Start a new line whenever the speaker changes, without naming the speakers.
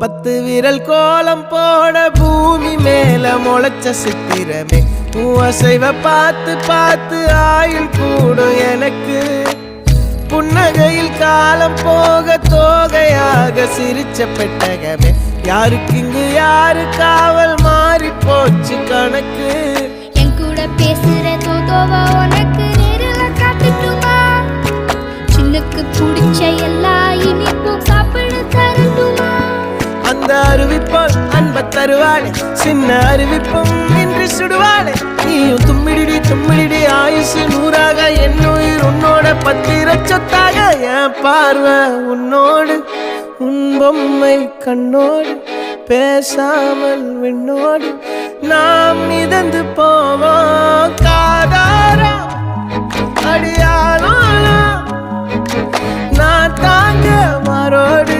10 விரல் கோலம் போட பூமி மேல முளைச்ச சித்திரமே அசைவ பார்த்து பார்த்து ஆயுள் கூடும் எனக்கு புன்னகையில் காலம் போக தோகையாக சிரிச்ச பெட்டகமே யாருக்கு இங்கு யாரு காவல் மாறி போச்சு கணக்கு
என் கூட பேசுற தோதோவா உனக்கு நேரில் காட்டுட்டுமா சின்னுக்கு பிடிச்ச எல்லா இனிப்பும் சாப்பிட தரட்டுமா
அந்த அறிவிப்பால் அன்ப தருவாளே சின்ன அறிவிப்பும் இன்று சுடுவாளே நீயும் தும்மிடி தும்மிடி ஆயுசு 100ஆக என் உயிர் உன்னோட 10 சொத்தாக என் பார்வை உன்னோடு உன் பொம்மை கண்ணோடு பேசாமல் விண்ணோடு நாம் மிதந்து போவோம் காதாரா அடியாளோ நான் தாங்க மாறோடு